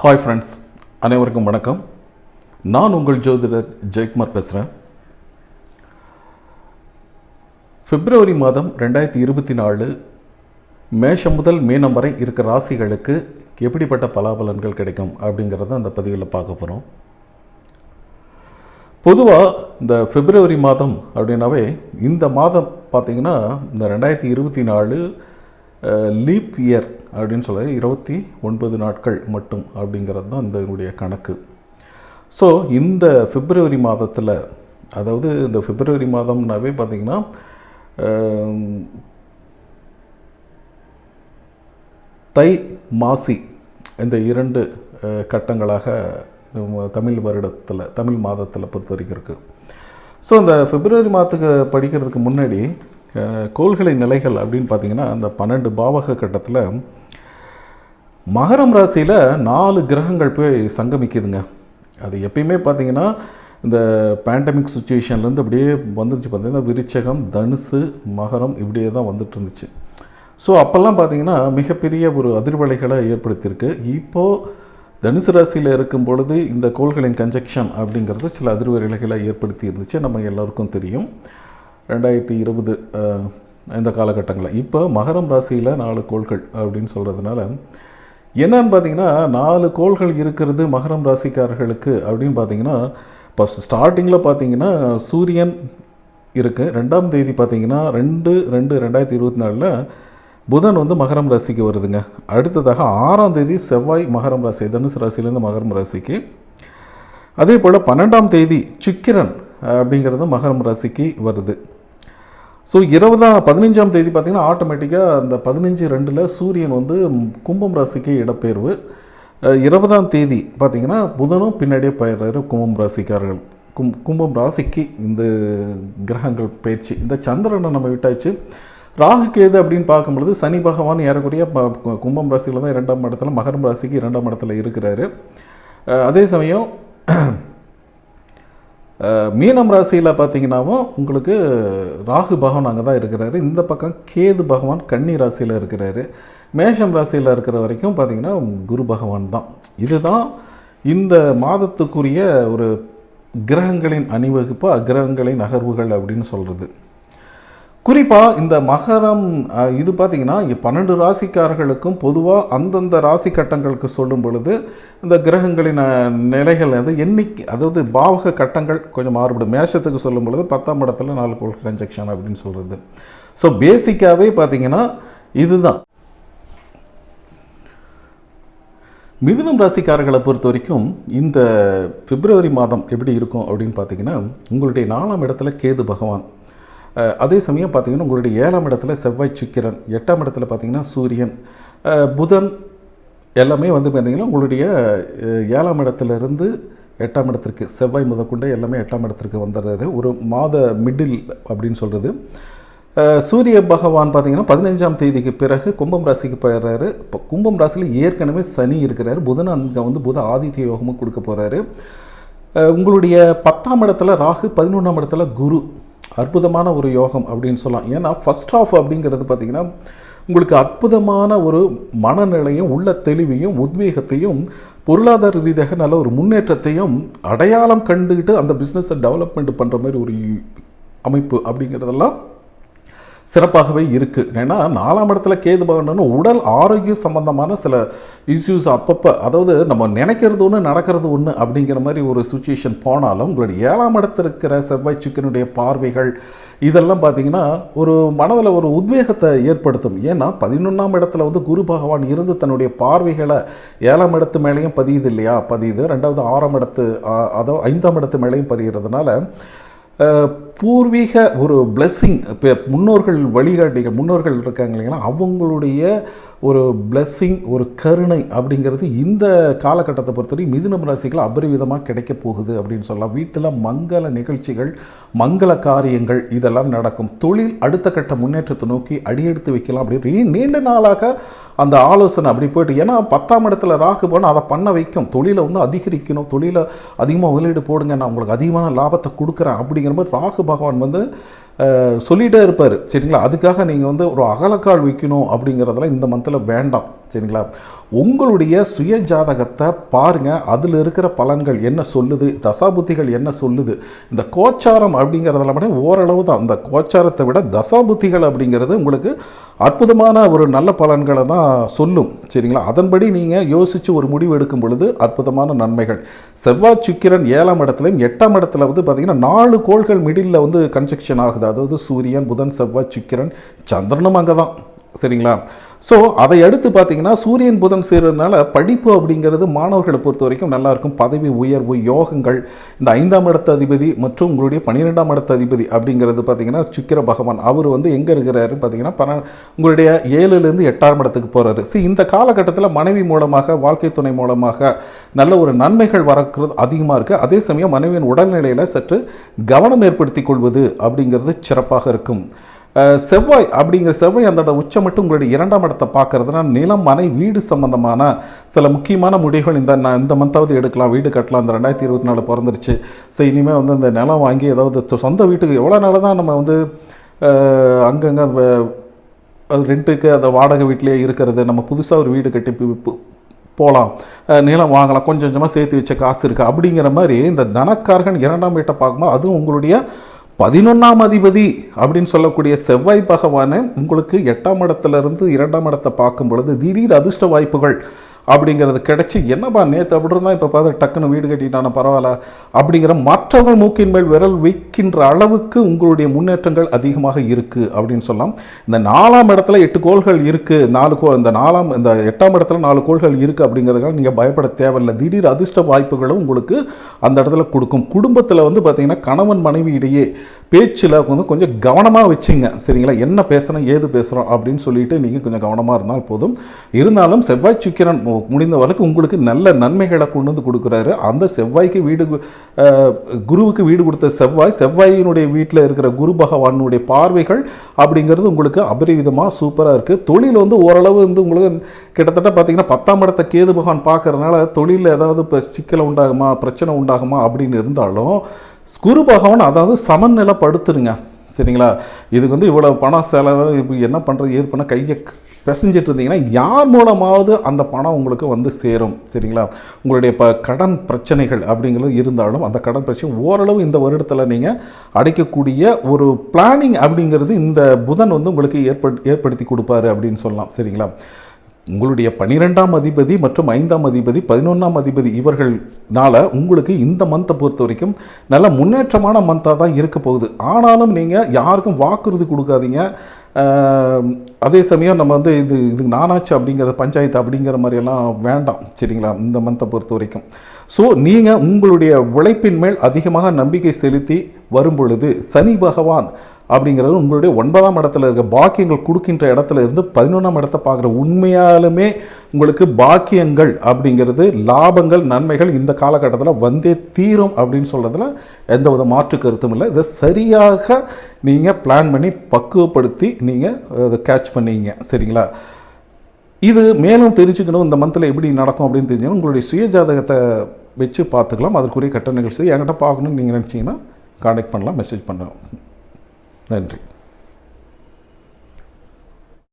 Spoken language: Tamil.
ஹாய் ஃப்ரெண்ட்ஸ், அனைவருக்கும் வணக்கம். நான் உங்கள் ஜோதிடர் ஜெயக்குமார் பேசுகிறேன். பிப்ரவரி மாதம் 2024 மேஷம் முதல் மீனம் வரை இருக்கிற ராசிகளுக்கு எப்படிப்பட்ட பலாபலன்கள் கிடைக்கும் அப்படிங்கிறத அந்த பதிவில் பார்க்க போகிறோம். பொதுவாக இந்த பிப்ரவரி மாதம் அப்படின்னாவே இந்த மாதம் பார்த்திங்கன்னா இந்த 2024 லீப் இயர் அப்படின்னு சொல்ல 29 நாட்கள் மட்டும் அப்படிங்கிறது தான் இதனுடைய கணக்கு. ஸோ இந்த பிப்ரவரி மாதத்தில், அதாவது இந்த பிப்ரவரி மாதம்னாவே பார்த்திங்கன்னா தை மாசி இந்த 2 கட்டங்களாக தமிழ் வருடத்தில், தமிழ் மாதத்தில் பொறுத்த வரைக்கும் இருக்குது. ஸோ இந்த பிப்ரவரி மாதத்துக்கு படிக்கிறதுக்கு முன்னாடி கோள்களின் நிலைகள் அப்படின்னு பார்த்திங்கன்னா அந்த 12 பாவக கட்டத்தில் மகரம் ராசியில் 4 கிரகங்கள் போய் சங்கமிக்குதுங்க. அது எப்பயுமே பார்த்திங்கன்னா இந்த பேண்டமிக் சுச்சுவேஷன்லேருந்து அப்படியே வந்துருச்சு. பார்த்திங்கன்னா விருச்சகம், தனுசு, மகரம் இப்படியே தான் வந்துட்டு இருந்துச்சு. ஸோ அப்போல்லாம் பார்த்திங்கன்னா மிகப்பெரிய ஒரு அதிர்வலைகளை ஏற்படுத்தியிருக்கு. இப்போது தனுசு ராசியில் இருக்கும் பொழுது இந்த கோள்களின் கன்ஜெக்ஷன் அப்படிங்கிறது சில அதிர்வலைகளை ஏற்படுத்தி இருந்துச்சு, நம்ம எல்லாருக்கும் தெரியும். 2020 இந்த காலகட்டங்களில் இப்போ மகரம் ராசியில் 4 கோள்கள் அப்படின்னு சொல்கிறதுனால என்னன்னு பார்த்திங்கன்னா 4 கோள்கள் இருக்கிறது மகரம் ராசிக்காரர்களுக்கு அப்படின்னு பார்த்திங்கன்னா இப்போ ஸ்டார்டிங்கில் பார்த்திங்கன்னா சூரியன் இருக்குது. 2ஆம் தேதி பார்த்திங்கன்னா 2/2/2024 புதன் வந்து மகரம் ராசிக்கு வருதுங்க. அடுத்ததாக 6ஆம் தேதி செவ்வாய் மகரம் ராசி, தனுசு ராசியிலேருந்து மகரம் ராசிக்கு. அதே போல் 12ஆம் தேதி சுக்கிரன் அப்படிங்கிறது மகரம் ராசிக்கு வருது. ஸோ 15ஆம் தேதி பார்த்திங்கன்னா ஆட்டோமேட்டிக்காக அந்த 15/2 சூரியன் வந்து கும்பம் ராசிக்கு இடப்பெயர்வு. 20ஆம் தேதி பார்த்திங்கன்னா புதனும் பின்னாடியே பயிர்றாரு கும்பம் ராசிக்காரர்கள். கும்பம் ராசிக்கு இந்த கிரகங்கள் பயிற்சி. இந்த சந்திரனை நம்ம விட்டாச்சு. ராகு கேது அப்படின்னு பார்க்கும்பொழுது சனி பகவான் ஏறக்குறைய கும்பம் ராசியில் தான் 2ஆம் இடத்துல, மகரம் ராசிக்கு 2ஆம் இடத்துல இருக்கிறாரு. அதே சமயம் மீனம் ராசியில் பார்த்திங்கன்னாவும் உங்களுக்கு ராகு பகவான் அங்கே தான் இருக்கிறாரு. இந்த பக்கம் கேது பகவான் கன்னி ராசியில் இருக்கிறாரு. மேஷம் ராசியில் இருக்கிற வரைக்கும் பார்த்திங்கன்னா குரு பகவான் தான். இதுதான் இந்த மாதத்துக்குரிய ஒரு கிரகங்களின் அணிவகுப்பு, அக்கிரகங்களின் நகர்வுகள் அப்படின்னு சொல்கிறது. குறிப்பாக இந்த மகரம் இது பார்த்திங்கன்னா 12 ராசிக்காரர்களுக்கும் பொதுவாக அந்தந்த ராசி கட்டங்களுக்கு சொல்லும் பொழுது இந்த கிரகங்களின் நிலைகள் வந்து எண்ணிக்கை, அதாவது பாவக கட்டங்கள் கொஞ்சம் மாறுபடும். மேஷத்துக்கு சொல்லும் பொழுது 10ஆம் இடத்துல 4 கோள் கன்ஜெக்ஷன் அப்படின்னு சொல்கிறது. ஸோ பேசிக்காகவே பார்த்திங்கன்னா இதுதான். மிதுனம் ராசிக்காரர்களை பொறுத்த வரைக்கும் இந்த பிப்ரவரி மாதம் எப்படி இருக்கும் அப்படின்னு பார்த்திங்கன்னா உங்களுடைய 4ஆம் இடத்துல கேது பகவான், அதே சமயம் பார்த்திங்கன்னா உங்களுடைய 7ஆம் இடத்துல செவ்வாய் சுக்கிரன், 8ஆம் இடத்துல பார்த்திங்கன்னா சூரியன், புதன் எல்லாமே வந்து பார்த்திங்கன்னா உங்களுடைய 7ஆம் இடத்துலேருந்து 8ஆம் இடத்திற்கு செவ்வாய் முதற்கொண்டு எல்லாமே 8ஆம் இடத்திற்கு வந்துடுறாரு. ஒரு மாத மிடில் அப்படின்னு சொல்கிறது. சூரிய பகவான் பார்த்திங்கன்னா 15ஆம் தேதிக்கு பிறகு கும்பம் ராசிக்கு போயிடுறாரு. இப்போ கும்பம் ராசியில் ஏற்கனவே சனி இருக்கிறார். புதன் அங்கே வந்து புத ஆதித்ய யோகமும் கொடுக்க போகிறாரு. உங்களுடைய 10ஆம் இடத்துல ராகு, 11ஆம் இடத்துல குரு. அற்புதமான ஒரு யோகம் அப்படின்னு சொல்லலாம். ஏன்னா ஃபஸ்ட் ஆஃப் அப்படிங்கிறது பார்த்திங்கன்னா உங்களுக்கு அற்புதமான ஒரு மனநிலையும் உள்ள தெளிவையும் உத்வேகத்தையும் பொருளாதார ரீதியாக நல்ல ஒரு முன்னேற்றத்தையும் அடையாளம் கண்டுக்கிட்டு அந்த பிஸ்னஸை டெவலப்மெண்ட் பண்ணுற மாதிரி ஒரு அமைப்பு அப்படிங்கிறதெல்லாம் சிறப்பாகவே இருக்குது. ஏன்னா 4ஆம் இடத்துல கேது பகவான் உடல் ஆரோக்கியம் சம்பந்தமான சில இஷ்யூஸ் அப்பப்போ, அதாவது நம்ம நினைக்கிறது ஒன்று நடக்கிறது ஒன்று அப்படிங்கிற மாதிரி ஒரு சுச்சுவேஷன் போனாலும் உங்களுடைய 7ஆம் இடத்துல இருக்கிற செவ்வாய் சுக்கிரனுடைய பார்வைகள் இதெல்லாம் பார்த்திங்கன்னா ஒரு மனதில் ஒரு உத்வேகத்தை ஏற்படுத்தும். ஏன்னா 11ஆம் இடத்துல வந்து குரு பகவான் இருந்து தன்னுடைய பார்வைகளை 7ஆம் இடத்து மேலேயும் பதியுது இல்லையா, பதியுது. 2வது 6ஆம் இடத்து, அதாவது 5ஆம் இடத்து மேலேயும் பதிகிறதுனால பூர்வீக ஒரு பிளெஸ்ஸிங், இப்போ முன்னோர்கள் வழிகாட்டிகள், முன்னோர்கள் இருக்காங்க இல்லைங்களா, அவங்களுடைய ஒரு பிளெஸ்ஸிங், ஒரு கருணை அப்படிங்கிறது இந்த காலகட்டத்தை பொறுத்தவரை மிதுனம் ராசிகள் அபரிவிதமாக கிடைக்க போகுது அப்படின்னு சொல்லலாம். வீட்டில் மங்கள நிகழ்ச்சிகள், மங்கள காரியங்கள் இதெல்லாம் நடக்கும். தொழில் அடுத்த கட்ட முன்னேற்றத்தை நோக்கி அடியெடுத்து வைக்கலாம் அப்படி நீண்ட நாளாக அந்த ஆலோசனை அப்படி போய்ட்டு. ஏன்னா 10ஆம் இடத்துல ராகு போனால் அதை பண்ண வைக்கும். தொழிலை வந்து அதிகரிக்கணும், தொழிலை அதிகமாக முதலீடு போடுங்க, நான் உங்களுக்கு அதிகமான லாபத்தை கொடுக்குறேன் அப்படிங்கிற மாதிரி ராகு பகவான் வந்து சொல்லிகிட்டே இருப்பார். சரிங்களா? அதுக்காக நீங்கள் வந்து ஒரு அகலக்கால் வைக்கணும் அப்படிங்கிறதெல்லாம் இந்த மந்தில் வேண்டாம். சரிங்களா? உங்களுடைய சுய ஜாதகத்தை பாருங்கள், அதில் இருக்கிற பலன்கள் என்ன சொல்லுது, தசாபுத்திகள் என்ன சொல்லுது. இந்த கோச்சாரம் அப்படிங்கிறதுல மட்டும் ஓரளவு தான். இந்த கோச்சாரத்தை விட தசாபுத்திகள் அப்படிங்கிறது உங்களுக்கு அற்புதமான ஒரு நல்ல பலன்களை தான் சொல்லும். சரிங்களா? அதன்படி நீங்கள் யோசித்து ஒரு முடிவு எடுக்கும் பொழுது அற்புதமான நன்மைகள். செவ்வாய் சுக்கிரன் 7ஆம் இடத்துலையும் 8ஆம் இடத்துல வந்து பார்த்திங்கன்னா 4 கோள்கள் மிடில் வந்து கன்ஜெக்ஷன் ஆகுது. அதாவது சூரியன், புதன், செவ்வாய், சுக்கிரன், சந்திரனும் அங்கே தான். சரிங்களா? ஸோ அதை அடுத்து பார்த்தீங்கன்னா சூரியன் புதன் சேர்றதுனால படிப்பு அப்படிங்கிறது மாணவர்களை பொறுத்த வரைக்கும் நல்லாயிருக்கும். பதவி உயர்வு, யோகங்கள். இந்த 5ஆம் இடத்த அதிபதி மற்றும் உங்களுடைய 12ஆம் இடத்த அதிபதி அப்படிங்கிறது பார்த்தீங்கன்னா சுக்கிர பகவான். அவர் வந்து எங்கே இருக்கிறாரு பார்த்தீங்கன்னா உங்களுடைய 7லேருந்து 8ஆம் இடத்துக்கு போகிறாரு. இந்த காலகட்டத்தில் மனைவி மூலமாக, வாழ்க்கை துணை மூலமாக நல்ல ஒரு நன்மைகள் வரக்கிறது அதிகமாக இருக்குது. அதே சமயம் மனைவியின் உடல்நிலையில் சற்று கவனம் ஏற்படுத்தி கொள்வது அப்படிங்கிறது சிறப்பாக இருக்கும். செவ்வாய் அந்த உச்சம் மட்டும் உங்களுடைய 2ஆம் இடத்தை பார்க்கறதுனா நிலம், மனை, வீடு சம்பந்தமான சில முக்கியமான முடிவுகள் இந்த மந்தாவது எடுக்கலாம். வீடு கட்டலாம். அந்த 2024 பிறந்துருச்சு. ஸோ இனிமேல் வந்து இந்த நிலம் வாங்கி ஏதாவது சொந்த வீட்டுக்கு எவ்வளோ நாள் தான் நம்ம வந்து அங்கங்கே அது ரெண்ட்டுக்கு அந்த வாடகை வீட்டிலே இருக்கிறது. நம்ம புதுசாக ஒரு வீடு கட்டி போகலாம், நிலம் வாங்கலாம், கொஞ்சம் கொஞ்சமாக சேர்த்து வச்ச காசு இருக்குது அப்படிங்கிற மாதிரி இந்த தனக்காரகன் 2ஆம் வீட்டை பார்க்கும்போது அதுவும் உங்களுடைய 11ஆம் அதிபதி அப்படின்னு சொல்லக்கூடிய செவ்வாய் பகவானை உங்களுக்கு 8ஆம் இடத்துலேருந்து 2ஆம் இடத்தை பார்க்கும் பொழுது திடீர் அதிர்ஷ்ட வாய்ப்புகள் அப்படிங்கிறது கிடச்சி, என்னப்பா நேற்று அப்படி இருந்தால் இப்போ பார்த்து டக்குன்னு வீடு கட்டிட்டான பரவாயில்ல அப்படிங்கிற மற்றவர்கள் மூக்கின் மேல் விரல் வைக்கின்ற அளவுக்கு உங்களுடைய முன்னேற்றங்கள் அதிகமாக இருக்குது அப்படின்னு சொல்லலாம். இந்த 4ஆம் இடத்துல 8 கோள்கள் இருக்குது. இந்த 8ஆம் இடத்துல 4 கோள்கள் இருக்குது அப்படிங்கிறதுக்காக நீங்கள் பயப்பட தேவையில்லை. திடீர் அதிர்ஷ்ட வாய்ப்புகளும் உங்களுக்கு அந்த இடத்துல கொடுக்கும். குடும்பத்தில் வந்து பார்த்திங்கன்னா கணவன் மனைவி இடையே பேச்சில் வந்து கொஞ்சம் கவனமாக வச்சுங்க. சரிங்களா? என்ன பேசுகிறோம், ஏது பேசுகிறோம் அப்படின்னு சொல்லிட்டு நீங்கள் கொஞ்சம் கவனமாக இருந்தால் போதும். இருந்தாலும் செவ்வாய் சுக்கிரன் முடிந்த வரைக்கும் உங்களுக்கு நல்ல நன்மைகளை கொண்டு வந்து கொடுக்குறாரு. அந்த செவ்வாய்க்கு குருவுக்கு வீடு கொடுத்த செவ்வாயினுடைய வீட்டில் இருக்கிற குரு பகவானுடைய பார்வைகள் அப்படிங்கிறது உங்களுக்கு அபரிவிதமாக சூப்பராக இருக்குது. தொழில் வந்து ஓரளவு வந்து உங்களுக்கு கிட்டத்தட்ட பார்த்தீங்கன்னா 10ஆம் இடத்தை கேது பகவான் பார்க்கறதுனால தொழிலில் ஏதாவது இப்போ சிக்கலை உண்டாகுமா, பிரச்சனை உண்டாகுமா அப்படின்னு இருந்தாலும் குரு பகவான் அதாவது சமநிலைப்படுத்துருங்க. சரிங்களா? இதுக்கு வந்து இவ்வளோ பணம் செலவு, இப்போ என்ன பண்ணுறது, ஏது பண்ண கையை பிசைஞ்சிட்டு இருந்தீங்கன்னா யார் மூலமாவது அந்த பணம் உங்களுக்கு வந்து சேரும். சரிங்களா? உங்களுடைய கடன் பிரச்சனைகள் அப்படிங்கிறது இருந்தாலும் அந்த கடன் பிரச்சனை ஓரளவு இந்த வருடத்தில் நீங்கள் அடைக்கக்கூடிய ஒரு பிளானிங் அப்படிங்கிறது இந்த புதன் வந்து உங்களுக்கு ஏற்படுத்தி கொடுப்பாரு அப்படின்னு சொல்லலாம். சரிங்களா? உங்களுடைய 12ஆம் அதிபதி மற்றும் 5ஆம் அதிபதி 11ஆம் அதிபதி இவர்கள்னால உங்களுக்கு இந்த மந்த்தை பொறுத்த வரைக்கும் நல்ல முன்னேற்றமான மந்தாக தான் இருக்க போகுது. ஆனாலும் நீங்கள் யாருக்கும் வாக்குறுதி கொடுக்காதீங்க. அதே சமயம் நம்ம வந்து இதுக்கு நானாச்சு அப்படிங்கிற பஞ்சாயத்து அப்படிங்கிற மாதிரியெல்லாம் வேண்டாம். சரிங்களா? இந்த மந்த்தை பொறுத்த வரைக்கும். ஸோ நீங்கள் உங்களுடைய உழைப்பின் மேல் அதிகமாக நம்பிக்கை செலுத்தி வரும் பொழுது சனி பகவான் அப்படிங்கிறது உங்களுடைய 9ஆம் இடத்துல இருக்க பாக்கியங்கள் கொடுக்கின்ற இடத்துல இருந்து 11ஆம் இடத்தை பார்க்குற உண்மையாலுமே உங்களுக்கு பாக்கியங்கள் அப்படிங்கிறது, லாபங்கள், நன்மைகள் இந்த காலகட்டத்தில் வந்தே தீரும் அப்படின்னு சொல்கிறதுல எந்தவித மாற்று கருத்தும் இல்லை. இதை சரியாக நீங்கள் பிளான் பண்ணி பக்குவப்படுத்தி நீங்கள் அதை கேட்ச் பண்ணீங்க. சரிங்களா? இது மேலும் தெரிஞ்சுக்கணும் இந்த மந்தில் எப்படி நடக்கும் அப்படின்னு தெரிஞ்சுக்கணும். உங்களுடைய சுய ஜாதகத்தை வச்சு பார்த்துக்கலாம். அதற்குரிய கட்ட நிகழ்ச்சி என்கிட்ட பார்க்கணும்னு நீங்கள் நினச்சிங்கன்னா கான்டாக்ட் பண்ணலாம், மெசேஜ் பண்ணலாம். நன்றி.